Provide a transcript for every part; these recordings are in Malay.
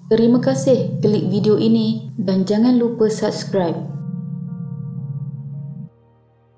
Terima kasih klik video ini dan jangan lupa subscribe.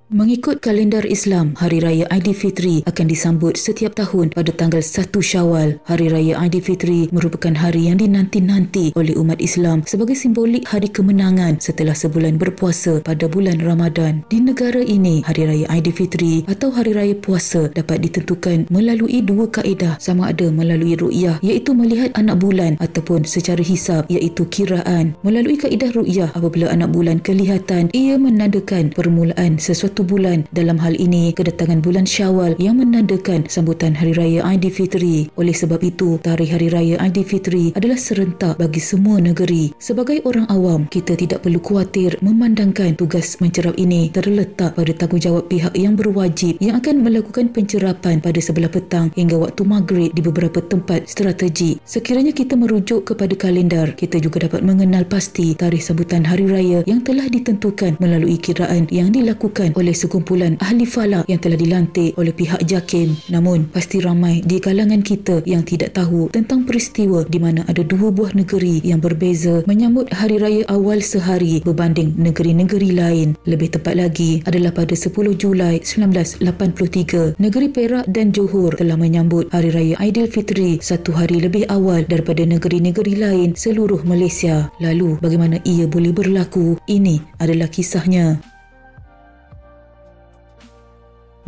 Mengikut kalendar Islam, Hari Raya Aidilfitri akan disambut setiap tahun pada tanggal 1 Syawal. Hari Raya Aidilfitri merupakan hari yang dinanti-nanti oleh umat Islam sebagai simbolik hari kemenangan setelah sebulan berpuasa pada bulan Ramadan. Di negara ini, Hari Raya Aidilfitri atau Hari Raya Puasa dapat ditentukan melalui dua kaedah, sama ada melalui ru'yah iaitu melihat anak bulan ataupun secara hisab iaitu kiraan. Melalui kaedah ru'yah, apabila anak bulan kelihatan, ia menandakan permulaan sesuatu bulan. Dalam hal ini, kedatangan bulan Syawal yang menandakan sambutan Hari Raya Aidilfitri. Oleh sebab itu, tarikh Hari Raya Aidilfitri adalah serentak bagi semua negeri. Sebagai orang awam, kita tidak perlu khawatir memandangkan tugas mencerap ini terletak pada tanggungjawab pihak yang berwajib yang akan melakukan pencerapan pada sebelah petang hingga waktu maghrib di beberapa tempat strategik. Sekiranya kita merujuk kepada kalendar, kita juga dapat mengenal pasti tarikh sambutan Hari Raya yang telah ditentukan melalui kiraan yang dilakukan oleh sekumpulan ahli falak yang telah dilantik oleh pihak JAKIM. Namun, pasti ramai di kalangan kita yang tidak tahu tentang peristiwa di mana ada dua buah negeri yang berbeza menyambut Hari Raya awal sehari berbanding negeri-negeri lain. Lebih tepat lagi adalah pada 10 Julai 1983, negeri Perak dan Johor telah menyambut Hari Raya Aidilfitri satu hari lebih awal daripada negeri-negeri lain seluruh Malaysia. Lalu, bagaimana ia boleh berlaku? Ini adalah kisahnya.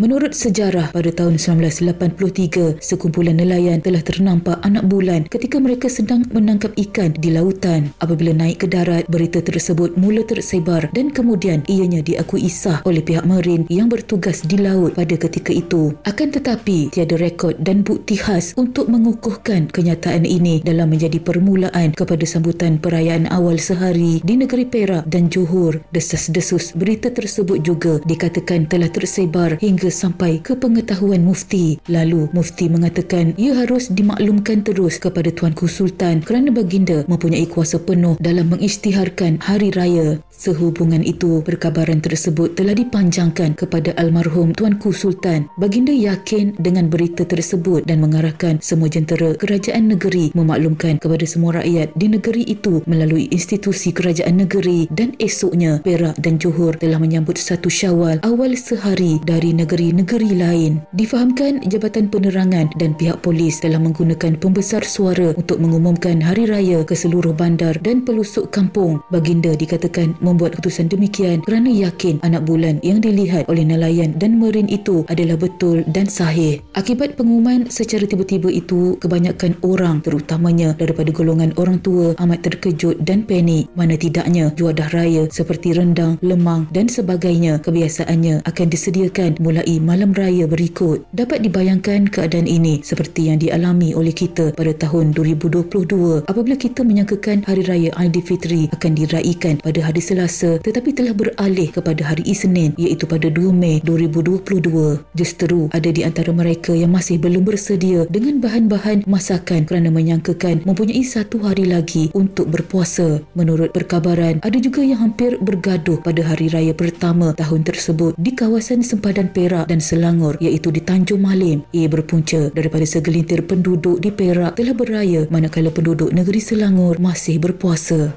Menurut sejarah, pada tahun 1983, sekumpulan nelayan telah ternampak anak bulan ketika mereka sedang menangkap ikan di lautan. Apabila naik ke darat, berita tersebut mula tersebar dan kemudian ianya diakui sah oleh pihak marin yang bertugas di laut pada ketika itu. Akan tetapi, tiada rekod dan bukti khas untuk mengukuhkan kenyataan ini dalam menjadi permulaan kepada sambutan perayaan awal sehari di negeri Perak dan Johor. Desas-desus berita tersebut juga dikatakan telah tersebar hingga sampai ke pengetahuan mufti. Lalu mufti mengatakan ia harus dimaklumkan terus kepada Tuanku Sultan kerana baginda mempunyai kuasa penuh dalam mengisytiharkan hari raya. Sehubungan itu, perkabaran tersebut telah dipanjangkan kepada almarhum Tuanku Sultan. Baginda yakin dengan berita tersebut dan mengarahkan semua jentera kerajaan negeri memaklumkan kepada semua rakyat di negeri itu melalui institusi kerajaan negeri, dan esoknya Perak dan Johor telah menyambut 1 Syawal awal sehari dari negeri-negeri lain. Difahamkan Jabatan Penerangan dan pihak polis telah menggunakan pembesar suara untuk mengumumkan hari raya ke seluruh bandar dan pelusuk kampung. Baginda dikatakan membuat keputusan demikian kerana yakin anak bulan yang dilihat oleh nelayan dan marin itu adalah betul dan sahih. Akibat pengumuman secara tiba-tiba itu, kebanyakan orang, terutamanya daripada golongan orang tua, amat terkejut dan panik. Mana tidaknya juadah raya seperti rendang, lemang dan sebagainya kebiasaannya akan disediakan mulai malam raya berikut. Dapat dibayangkan keadaan ini seperti yang dialami oleh kita pada tahun 2022 apabila kita menyangkakan Hari Raya Aidilfitri akan diraikan pada hari Selasa tetapi telah beralih kepada hari Isnin iaitu pada 2 Mei 2022. Justeru ada di antara mereka yang masih belum bersedia dengan bahan-bahan masakan kerana menyangkakan mempunyai satu hari lagi untuk berpuasa. Menurut perkabaran, ada juga yang hampir bergaduh pada hari raya pertama tahun tersebut di kawasan sempadan Perak dan Selangor iaitu di Tanjung Malim. Ia berpunca daripada segelintir penduduk di Perak telah beraya manakala penduduk negeri Selangor masih berpuasa.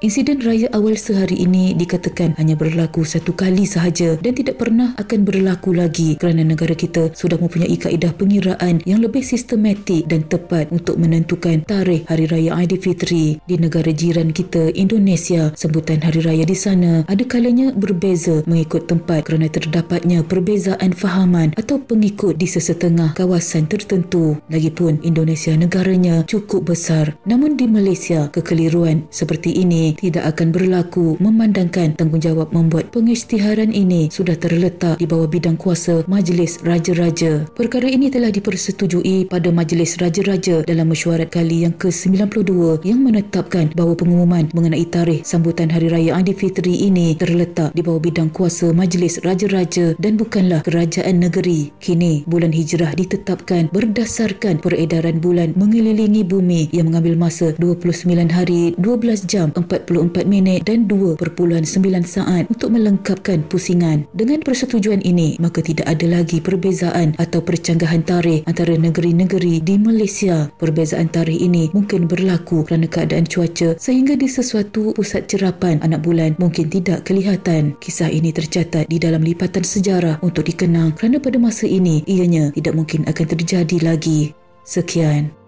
Insiden raya awal sehari ini dikatakan hanya berlaku satu kali sahaja dan tidak pernah akan berlaku lagi kerana negara kita sudah mempunyai kaedah pengiraan yang lebih sistematik dan tepat untuk menentukan tarikh Hari Raya Aidilfitri. Di negara jiran kita, Indonesia, sambutan hari raya di sana ada kalanya berbeza mengikut tempat kerana terdapatnya perbezaan fahaman atau pengikut di sesetengah kawasan tertentu. Lagipun Indonesia negaranya cukup besar. Namun di Malaysia, kekeliruan seperti ini tidak akan berlaku memandangkan tanggungjawab membuat pengisytiharan ini sudah terletak di bawah bidang kuasa Majlis Raja-Raja. Perkara ini telah dipersetujui pada Majlis Raja-Raja dalam mesyuarat kali yang ke-92 yang menetapkan bahawa pengumuman mengenai tarikh sambutan Hari Raya Aidilfitri ini terletak di bawah bidang kuasa Majlis Raja-Raja dan bukanlah kerajaan negeri. Kini, bulan hijrah ditetapkan berdasarkan peredaran bulan mengelilingi bumi yang mengambil masa 29 hari 12 jam 40 44 minit dan 2.9 saat untuk melengkapkan pusingan. Dengan persetujuan ini, maka tidak ada lagi perbezaan atau percanggahan tarikh antara negeri-negeri di Malaysia. Perbezaan tarikh ini mungkin berlaku kerana keadaan cuaca sehingga di sesuatu pusat cerapan anak bulan mungkin tidak kelihatan. Kisah ini tercatat di dalam lipatan sejarah untuk dikenang kerana pada masa ini ianya tidak mungkin akan terjadi lagi. Sekian.